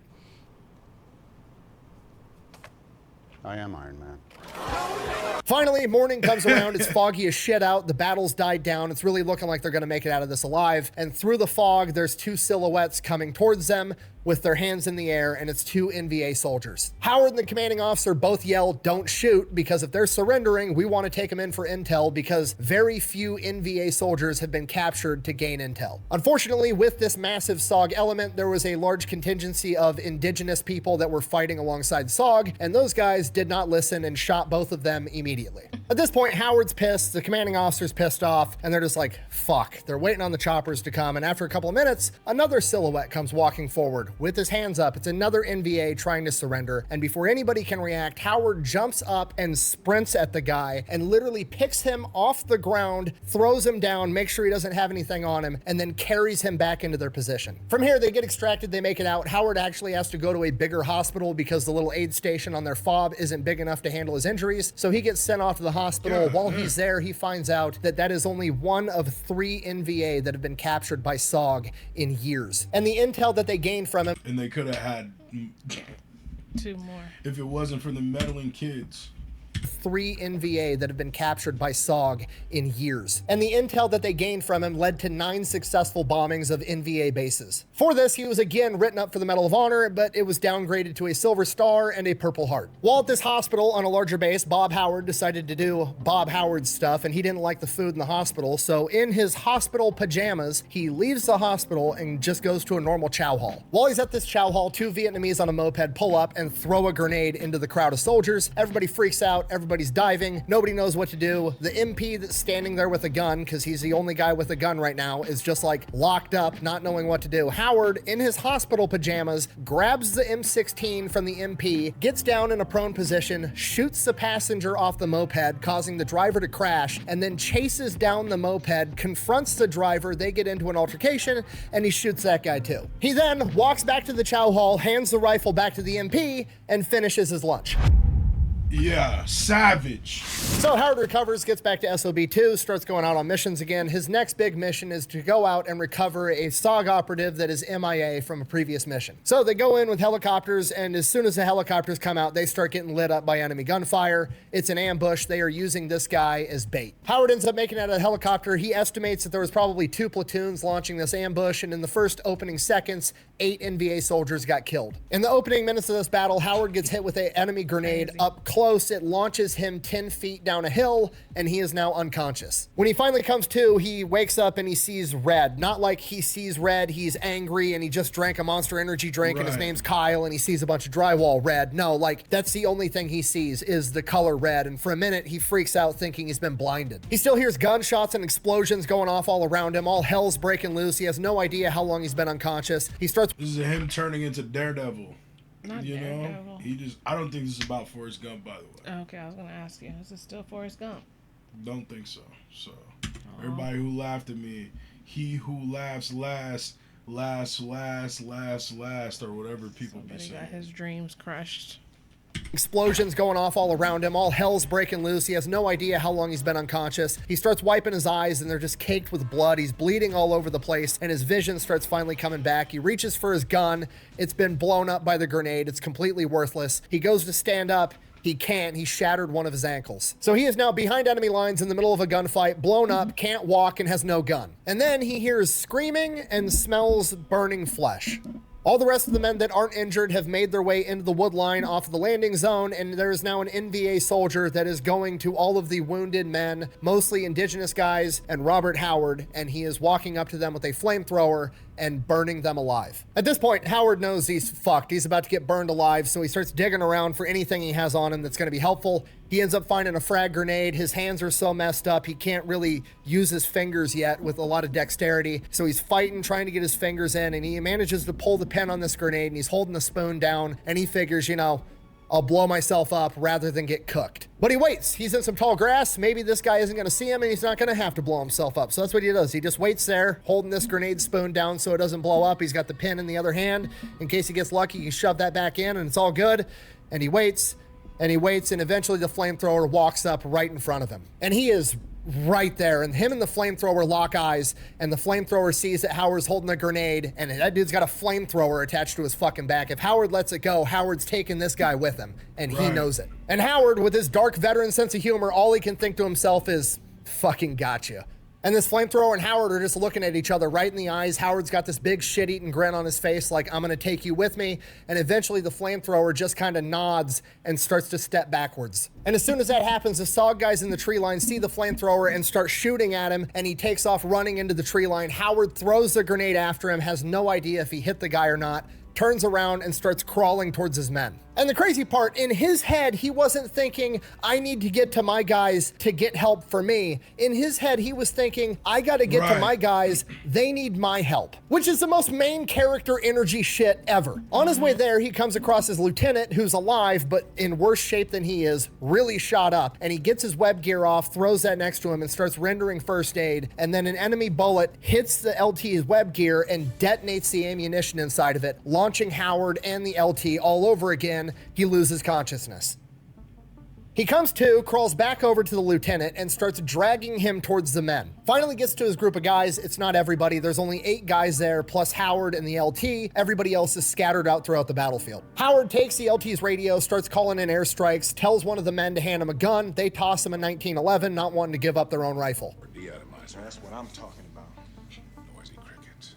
I am Iron Man. Finally, morning comes around, it's foggy as shit out, the battle's died down, it's really looking like they're gonna make it out of this alive, and through the fog, there's two silhouettes coming towards them with their hands in the air, and it's two NVA soldiers. Howard and the commanding officer both yell, "Don't shoot," because if they're surrendering, we want to take them in for intel because very few NVA soldiers have been captured to gain intel. Unfortunately, with this massive SOG element, there was a large contingency of indigenous people that were fighting alongside SOG, and those guys did not listen and shot both of them immediately. At this point, Howard's pissed, the commanding officer's pissed off, and they're just like, fuck. They're waiting on the choppers to come, and after a couple of minutes, another silhouette comes walking forward with his hands up. It's another NVA trying to surrender, and before anybody can react, Howard jumps up and sprints at the guy and literally picks him off the ground, throws him down, makes sure he doesn't have anything on him, and then carries him back into their position. From here, they get extracted, they make it out. Howard actually has to go to a bigger hospital because the little aid station on their fob isn't big enough to handle his injuries, so he gets sent off to the hospital. While he's there, he finds out that that is only one of 3 NVA that have been captured by SOG in years. And the intel that they gained from him, And they could have had 2 more. if it wasn't for the meddling kids. 3 NVA that have been captured by SOG in years. And the intel that they gained from him led to 9 successful bombings of NVA bases. For this, he was again written up for the Medal of Honor, but it was downgraded to a Silver Star and a Purple Heart. While at this hospital on a larger base, Bob Howard decided to do Bob Howard stuff, and he didn't like the food in the hospital, so in his hospital pajamas, he leaves the hospital and just goes to a normal chow hall. While he's at this chow hall, 2 Vietnamese on a moped pull up and throw a grenade into the crowd of soldiers. Everybody freaks out, everybody everybody's diving. Nobody knows what to do. The MP that's standing there with a gun, because he's the only guy with a gun right now, is just like locked up, not knowing what to do. Howard, in his hospital pajamas, grabs the M16 from the MP, gets down in a prone position, shoots the passenger off the moped, causing the driver to crash, and then chases down the moped, confronts the driver, they get into an altercation, and he shoots that guy too. He then walks back to the chow hall, hands the rifle back to the MP, and finishes his lunch. Yeah, savage. So Howard recovers, gets back to SOB2, starts going out on missions again. His next big mission is to go out and recover a SOG operative that is MIA from a previous mission. So they go in with helicopters, and as soon as the helicopters come out, they start getting lit up by enemy gunfire. It's an ambush. They are using this guy as bait. Howard ends up making it out of the helicopter. He estimates that there was probably 2 platoons launching this ambush, and in the first opening seconds, 8 NVA soldiers got killed. In the opening minutes of this battle, Howard gets hit with an enemy grenade up close. It launches him 10 feet down a hill, and he is now unconscious. When he finally comes to, he wakes up and he sees red. Not like he sees red, he's angry and he just drank a Monster Energy drink and his name's Kyle and he sees a bunch of drywall red. No, like that's the only thing he sees is the color red, and for a minute he freaks out thinking he's been blinded. He still hears gunshots and explosions going off all around him. All hell's breaking loose. He has no idea how long he's been unconscious. He starts... This is him turning into Daredevil. Not You Daredevil. know, I don't think this is about Forrest Gump, by the way. Okay, I was gonna ask you, is it still Forrest Gump? Don't think so. So, everybody who laughed at me, he who laughs last, last, or whatever people be Somebody saying. got his dreams crushed. Explosions going off all around him. All hell's breaking loose. He has no idea how long he's been unconscious. He starts wiping his eyes and they're just caked with blood. He's bleeding all over the place and his vision starts finally coming back. He reaches for his gun. It's been blown up by the grenade. It's completely worthless. He goes to stand up. He can't. He shattered one of his ankles. So he is now behind enemy lines in the middle of a gunfight, blown up, can't walk, and has no gun. And then he hears screaming and smells burning flesh. All the rest of the men that aren't injured have made their way into the wood line off of the landing zone, and there is now an NVA soldier that is going to all of the wounded men, mostly indigenous guys, and Robert Howard, and he is walking up to them with a flamethrower and burning them alive. At this point, Howard knows he's fucked. He's about to get burned alive, so he starts digging around for anything he has on him that's going to be helpful. He ends up finding a frag grenade. His hands are so messed up, he can't really use his fingers yet with a lot of dexterity. So he's fighting, trying to get his fingers in, and he manages to pull the pin on this grenade, and he's holding the spoon down, and he figures, you know, I'll blow myself up rather than get cooked. But he waits. He's in some tall grass. Maybe this guy isn't going to see him and he's not going to have to blow himself up. So that's what he does. He just waits there, holding this grenade spoon down so it doesn't blow up. He's got the pin in the other hand. In case he gets lucky, he can shove that back in and it's all good. And he waits and he waits, and eventually the flamethrower walks up right in front of him. And he is right there, and him and the flamethrower lock eyes, and the flamethrower sees that Howard's holding a grenade, and that dude's got a flamethrower attached to his fucking back. If Howard lets it go, Howard's taking this guy with him, and he knows it. And Howard, with his dark veteran sense of humor, all he can think to himself is, fucking gotcha. And this flamethrower and Howard are just looking at each other right in the eyes. Howard's got this big shit-eating grin on his face like, I'm gonna take you with me. And eventually the flamethrower just kind of nods and starts to step backwards. And as soon as that happens, the SOG guys in the tree line see the flamethrower and start shooting at him, and he takes off running into the tree line. Howard throws the grenade after him, has no idea if he hit the guy or not, turns around and starts crawling towards his men. And the crazy part, in his head, he wasn't thinking, I need to get to my guys to get help for me. In his head, he was thinking, I gotta get to my guys, they need my help. Which is the most main character energy shit ever. On his way there, he comes across his lieutenant, who's alive, but in worse shape than he is, really shot up. And he gets his web gear off, throws that next to him, and starts rendering first aid. And then an enemy bullet hits the LT's web gear and detonates the ammunition inside of it, launching Howard and the LT all over again. He loses consciousness. He comes to, crawls back over to the lieutenant, and starts dragging him towards the men. Finally gets to his group of guys. It's not everybody. There's only 8 guys there, plus Howard and the LT. Everybody else is scattered out throughout the battlefield. Howard takes the LT's radio, starts calling in airstrikes, tells one of the men to hand him a gun. They toss him a 1911, not wanting to give up their own rifle. De-atomizer, that's what I'm talking about. Noisy crickets.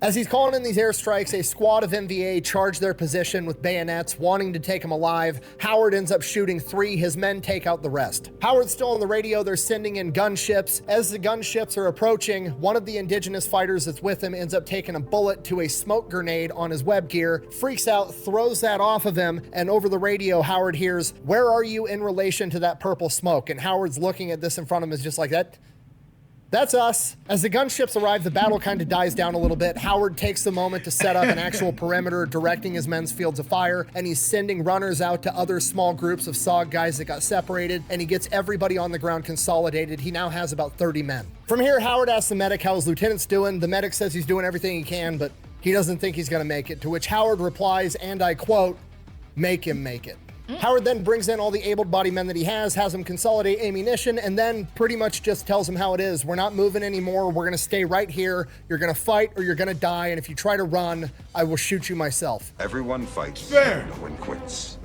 As he's calling in these airstrikes, a squad of MVA charge their position with bayonets, wanting to take him alive. Howard ends up shooting 3. His men take out the rest. Howard's still on the radio. They're sending in gunships. As the gunships are approaching, one of the indigenous fighters that's with him ends up taking a bullet to a smoke grenade on his web gear, freaks out, throws that off of him, and over the radio, Howard hears, "Where are you in relation to that purple smoke?" And Howard's looking at this in front of him is just like that. That's us. As the gunships arrive, the battle kind of dies down a little bit. Howard takes the moment to set up an actual perimeter, directing his men's fields of fire, and he's sending runners out to other small groups of SOG guys that got separated, and he gets everybody on the ground consolidated. He now has about 30 men. From here, Howard asks the medic how his lieutenant's doing. The medic says he's doing everything he can, but he doesn't think he's gonna make it, to which Howard replies, and I quote, "Make him make it." Howard then brings in all the able-bodied men that he has them consolidate ammunition, and then pretty much just tells them how it is. We're not moving anymore. We're going to stay right here. You're going to fight or you're going to die, and if you try to run, I will shoot you myself. Everyone fights. Fair. No one quits.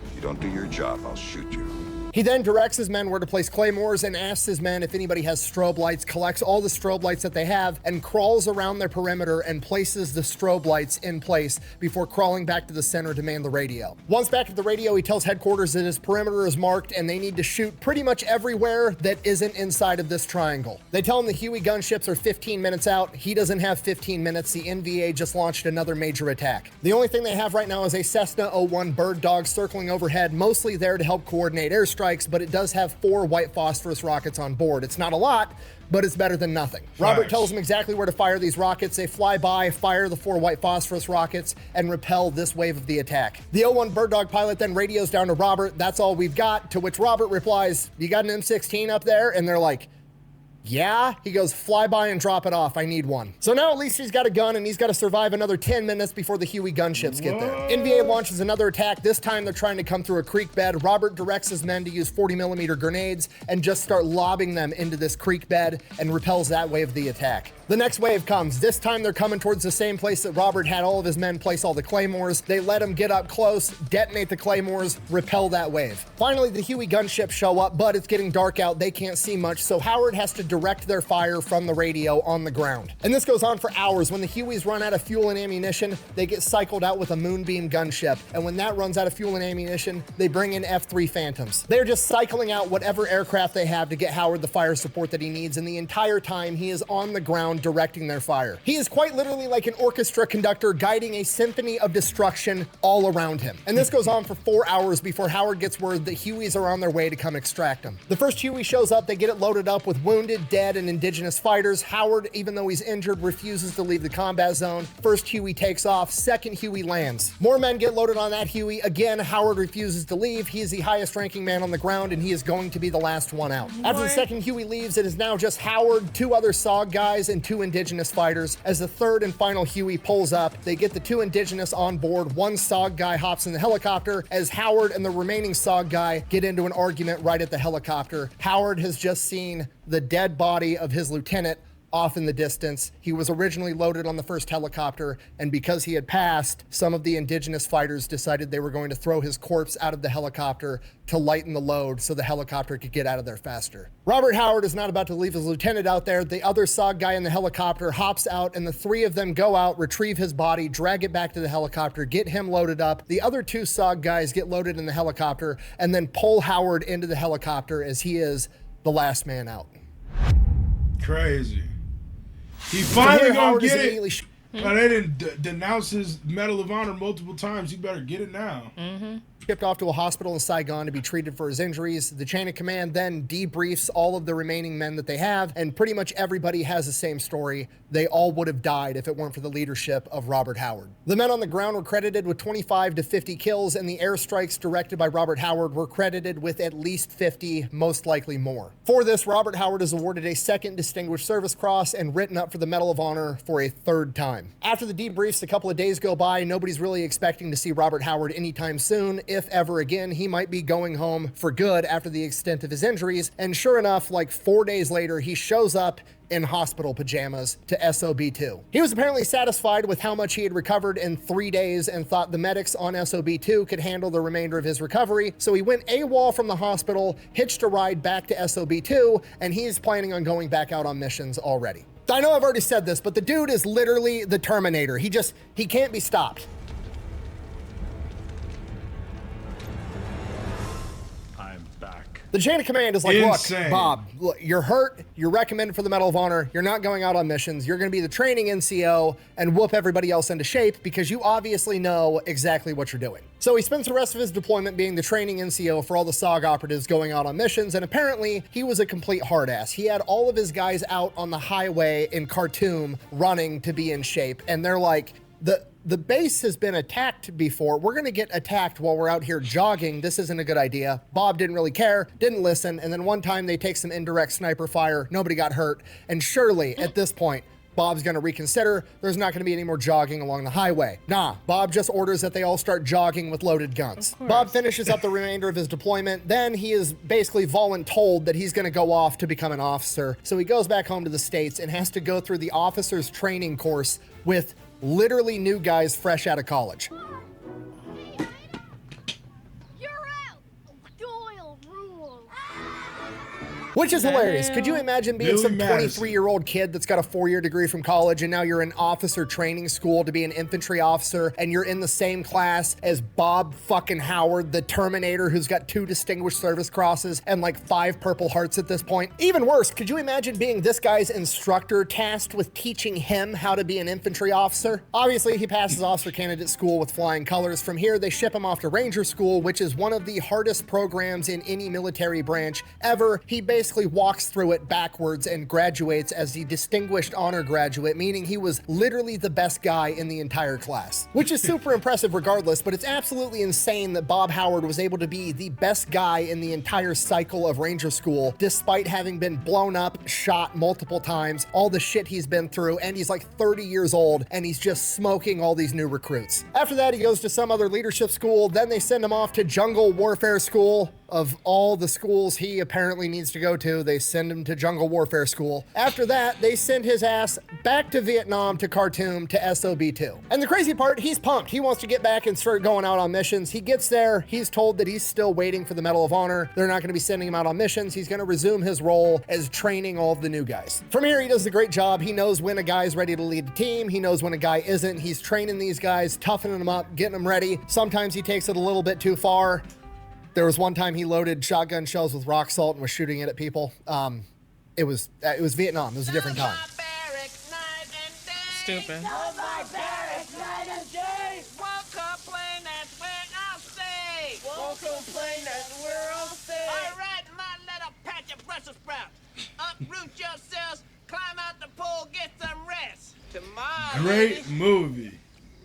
If you don't do your job, I'll shoot you. He then directs his men where to place claymores and asks his men if anybody has strobe lights, collects all the strobe lights that they have, and crawls around their perimeter and places the strobe lights in place before crawling back to the center to man the radio. Once back at the radio, he tells headquarters that his perimeter is marked and they need to shoot pretty much everywhere that isn't inside of this triangle. They tell him the Huey gunships are 15 minutes out. He doesn't have 15 minutes. The NVA just launched another major attack. The only thing they have right now is a Cessna 01 Bird Dog circling overhead, mostly there to help coordinate airstrikes, but it does have 4 white phosphorus rockets on board. It's not a lot, but it's better than nothing. Robert tells them exactly where to fire these rockets. They fly by, fire the 4 white phosphorus rockets, and repel this wave of the attack. The 01 Bird Dog pilot then radios down to Robert, "That's all we've got," to which Robert replies, "You got an M16 up there?" And they're like, "Yeah." He goes, "Fly by and drop it off. I need one." So now at least he's got a gun, and he's got to survive another 10 minutes before the Huey gunships get there. NVA launches another attack. This time they're trying to come through a creek bed. Robert directs his men to use 40mm grenades and just start lobbing them into this creek bed and repels that wave of the attack. The next wave comes. This time they're coming towards the same place that Robert had all of his men place all the claymores. They let him get up close, detonate the claymores, repel that wave. Finally, the Huey gunships show up, but it's getting dark out. They can't see much, so Howard has to direct their fire from the radio on the ground. And this goes on for hours. When the Hueys run out of fuel and ammunition, they get cycled out with a Moonbeam gunship. And when that runs out of fuel and ammunition, they bring in F-3 Phantoms. They're just cycling out whatever aircraft they have to get Howard the fire support that he needs, and the entire time he is on the ground directing their fire. He is quite literally like an orchestra conductor guiding a symphony of destruction all around him. And this goes on for 4 hours before Howard gets word that Hueys are on their way to come extract him. The first Huey shows up, they get it loaded up with wounded, dead, and indigenous fighters. Howard, even though he's injured, refuses to leave the combat zone. First Huey takes off, second Huey lands. More men get loaded on that Huey. Again, Howard refuses to leave. He is the highest ranking man on the ground, and he is going to be the last one out. After the second Huey leaves, it is now just Howard, 2 other SOG guys, and 2 indigenous fighters. As the third and final Huey pulls up, they get the 2 indigenous on board. 1 SOG guy hops in the helicopter as Howard and the remaining SOG guy get into an argument right at the helicopter. Howard has just seen the dead body of his lieutenant off in the distance. He was originally loaded on the first helicopter, and because he had passed, some of the indigenous fighters decided they were going to throw his corpse out of the helicopter to lighten the load so the helicopter could get out of there faster. Robert Howard is not about to leave his lieutenant out there. The other SOG guy in the helicopter hops out, and the 3 of them go out, retrieve his body, drag it back to the helicopter, get him loaded up. The other 2 SOG guys get loaded in the helicopter and then pull Howard into the helicopter as he is the last man out. Crazy. He finally gonna get it. But they didn't denounce his Medal of Honor multiple times. You better get it now. Shipped off to a hospital in Saigon to be treated for his injuries. The chain of command then debriefs all of the remaining men that they have, and pretty much everybody has the same story. They all would have died if it weren't for the leadership of Robert Howard. The men on the ground were credited with 25 to 50 kills, and the airstrikes directed by Robert Howard were credited with at least 50, most likely more. For this, Robert Howard is awarded a 2nd Distinguished Service Cross and written up for the Medal of Honor for a 3rd time. After the debriefs, a couple of days go by. Nobody's really expecting to see Robert Howard anytime soon. If ever again, he might be going home for good after the extent of his injuries. And sure enough, like 4 days later, he shows up in hospital pajamas to SOB2. He was apparently satisfied with how much he had recovered in 3 days and thought the medics on SOB2 could handle the remainder of his recovery. So he went AWOL from the hospital, hitched a ride back to SOB2, and he's planning on going back out on missions already. I know I've already said this, but the dude is literally the Terminator. He can't be stopped. I'm back. The chain of command is like, Insane. look, Bob, look, you're hurt. You're recommended for the Medal of Honor. You're not going out on missions. You're going to be the training NCO and whoop everybody else into shape because you obviously know exactly what you're doing. So he spends the rest of his deployment being the training NCO for all the SOG operatives going out on missions, and apparently he was a complete hard ass. He had all of his guys out on the highway in Khartoum running to be in shape, and they're like, the base has been attacked before. We're going to get attacked while we're out here jogging. This isn't a good idea. Bob didn't really care, didn't listen, and then one time they take some indirect sniper fire. Nobody got hurt, and surely at this point, Bob's going to reconsider. There's not going to be any more jogging along the highway. Nah, Bob just orders that they all start jogging with loaded guns. Bob finishes up the remainder of his deployment. Then he is basically voluntold that he's going to go off to become an officer. So he goes back home to the States and has to go through the officer's training course with literally new guys fresh out of college. Which is hilarious. Could you imagine being some 23-year-old kid that's got a 4-year degree from college and now you're in officer training school to be an infantry officer and you're in the same class as Bob fucking Howard, the Terminator, who's got 2 Distinguished Service Crosses and like 5 Purple Hearts at this point? Even worse, could you imagine being this guy's instructor tasked with teaching him how to be an infantry officer? Obviously, he passes officer candidate school with flying colors. From here, they ship him off to Ranger School, which is one of the hardest programs in any military branch ever. He basically walks through it backwards and graduates as the Distinguished Honor Graduate, meaning he was literally the best guy in the entire class, which is super impressive regardless, but it's absolutely insane that Bob Howard was able to be the best guy in the entire cycle of Ranger School, despite having been blown up, shot multiple times, all the shit he's been through, and he's like 30 years old, and he's just smoking all these new recruits. After that, he goes to some other leadership school, then they send him off to Jungle Warfare School. Of all the schools he apparently needs to go to, they send him to Jungle Warfare School. After that, they send his ass back to Vietnam, to Khartoum, to SOB2. And the crazy part, he's pumped. He wants to get back and start going out on missions. He gets there, he's told that he's still waiting for the Medal of Honor. They're not gonna be sending him out on missions. He's gonna resume his role as training all of the new guys. From here, he does a great job. He knows when a guy's ready to lead the team. He knows when a guy isn't. He's training these guys, toughening them up, getting them ready. Sometimes he takes it a little bit too far. There was one time he loaded shotgun shells with rock salt and was shooting it at people. It was Vietnam. It was a different time. Stupid. Uproot yourselves, climb out the pole, get some rest. Tomorrow, Great movie.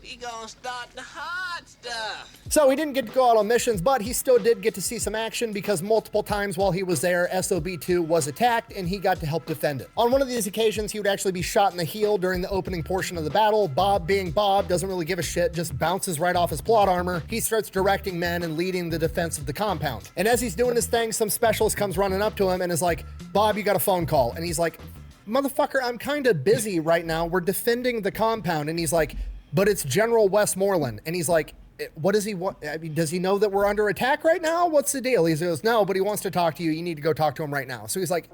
we gonna start the hard stuff. So he didn't get to go out on missions, but he still did get to see some action because multiple times while he was there, SOB2 was attacked and he got to help defend it. On one of these occasions, he would actually be shot in the heel during the opening portion of the battle. Bob, being Bob, doesn't really give a shit, just bounces right off his plot armor. He starts directing men and leading the defense of the compound. And as he's doing his thing, some specialist comes running up to him and is like, Bob, you got a phone call. And he's like, motherfucker, I'm kind of busy right now. We're defending the compound. And he's like, but it's General Westmoreland. And he's like, what does he want? I mean, does he know that we're under attack right now? What's the deal? He goes, no, but he wants to talk to you. You need to go talk to him right now. So he's like,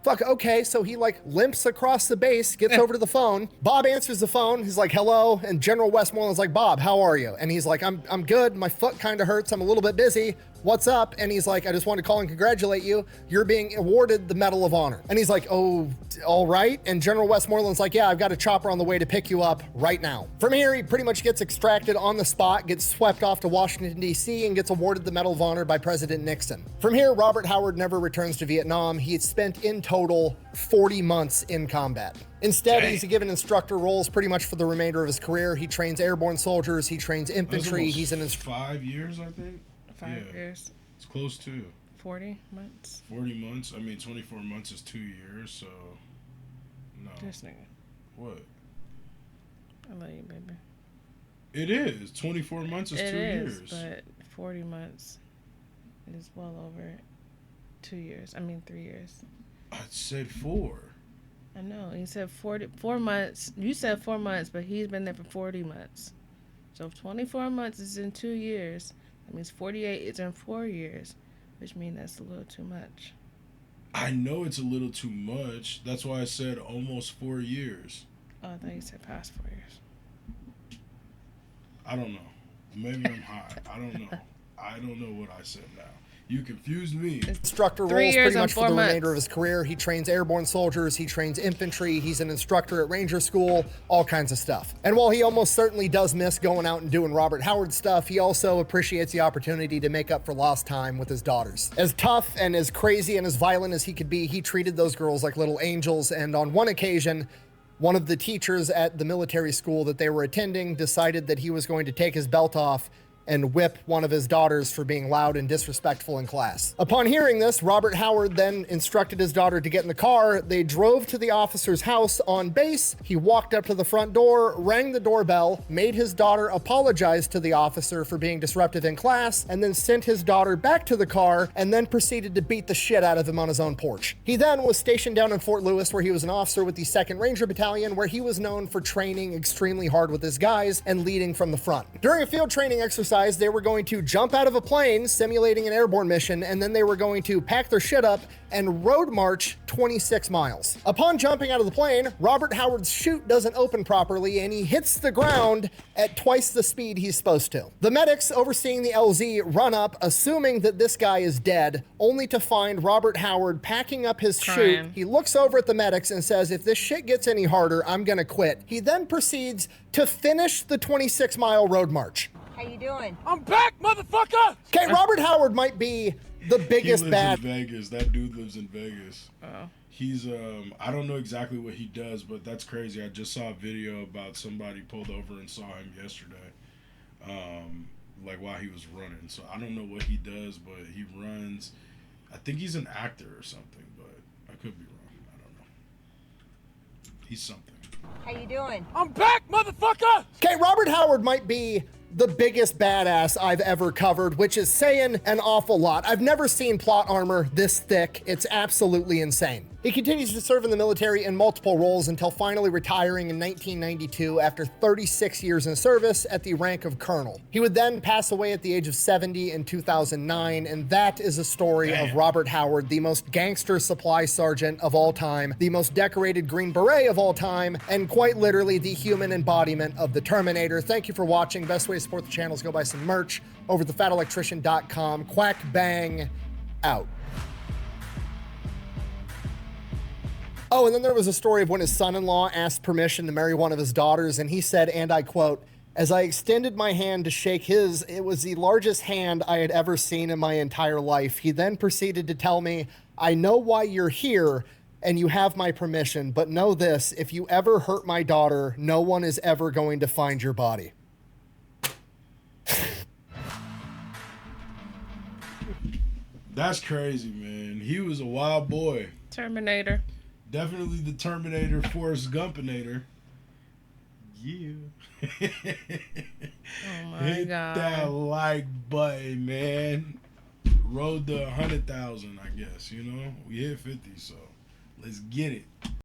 fuck, okay. So he like limps across the base, gets over to the phone. Bob answers the phone. He's like, hello. And General Westmoreland's like, Bob, how are you? And he's like, I'm good. My foot kind of hurts. I'm a little bit busy. What's up? And he's like, I just want to call and congratulate you. You're being awarded the Medal of Honor. And he's like, oh, all right. And General Westmoreland's like, yeah, I've got a chopper on the way to pick you up right now. From here, he pretty much gets extracted on the spot, gets swept off to Washington, D.C., and gets awarded the Medal of Honor by President Nixon. From here, Robert Howard never returns to Vietnam. He had spent in total 40 months in combat. Instead, he's given instructor roles pretty much for the remainder of his career. He trains airborne soldiers, he trains infantry, he's an 5 years, I think. 5 years. It's close to 40 months. 40 months. I mean, 24 months is 2 years, so no. This nigga. What? I love you, baby. It is. 24 months is 2 years. But 40 months is well over 2 years. I mean, 3 years. I said 4. I know. You said 4 months. You said 4 months, but he's been there for 40 months. So if 24 months is in 2 years, that means 48 is in 4 years, which means that's a little too much. I know it's a little too much. That's why I said almost 4 years. Oh, I thought you said past 4 years. I don't know. Maybe I'm high. I don't know. I don't know what I said now. You confused me. Instructor 3 roles years pretty and much 4 for the months. remainder of his career. He trains airborne soldiers, he trains infantry, he's an instructor at Ranger School, all kinds of stuff. And while he almost certainly does miss going out and doing Robert Howard stuff, he also appreciates the opportunity to make up for lost time with his daughters. As tough and as crazy and as violent as he could be, he treated those girls like little angels, and on one occasion, one of the teachers at the military school that they were attending decided that he was going to take his belt off and whip one of his daughters for being loud and disrespectful in class. Upon hearing this, Robert Howard then instructed his daughter to get in the car. They drove to the officer's house on base. He walked up to the front door, rang the doorbell, made his daughter apologize to the officer for being disruptive in class, and then sent his daughter back to the car and then proceeded to beat the shit out of him on his own porch. He then was stationed down in Fort Lewis, where he was an officer with the 2nd Ranger Battalion, where he was known for training extremely hard with his guys and leading from the front. During a field training exercise, they were going to jump out of a plane simulating an airborne mission, and then they were going to pack their shit up and road march 26 miles. Upon jumping out of the plane, Robert Howard's chute doesn't open properly and he hits the ground at twice the speed he's supposed to. The medics overseeing the LZ run up, assuming that this guy is dead, only to find Robert Howard packing up his chute. He looks over at the medics and says, "If this shit gets any harder, I'm gonna quit." He then proceeds to finish the 26-mile road march. How you doing? I'm back, motherfucker! Okay, Robert Howard might be the biggest He bad. lives in Vegas. That dude lives in Vegas. Oh. He's I don't know exactly what he does, but that's crazy. I just saw a video about somebody pulled over and saw him yesterday, like while he was running. So I don't know what he does, but he runs. I think he's an actor or something, but I could be wrong. I don't know. He's something. How you doing? I'm back, motherfucker! Okay, Robert Howard might be the biggest badass I've ever covered, which is saying an awful lot. I've never seen plot armor this thick. It's absolutely insane. He continues to serve in the military in multiple roles until finally retiring in 1992 after 36 years in service at the rank of colonel. He would then pass away at the age of 70 in 2009, and that is a story of Robert Howard, the most gangster supply sergeant of all time, the most decorated Green Beret of all time, and quite literally the human embodiment of the Terminator. Thank you for watching. Best way to support the channel is go buy some merch over at thefatelectrician.com. Quack bang out. Oh, and then there was a story of when his son-in-law asked permission to marry one of his daughters, and he said, and I quote, "As I extended my hand to shake his, it was the largest hand I had ever seen in my entire life. He then proceeded to tell me, I know why you're here, and you have my permission, but know this, if you ever hurt my daughter, no one is ever going to find your body." That's crazy, man. He was a wild boy. Terminator. Definitely the Terminator, Forrest Gumpinator. Yeah. Oh my Hit God. that like button, man. Road to 100,000, I guess. You know, we hit 50, so let's get it.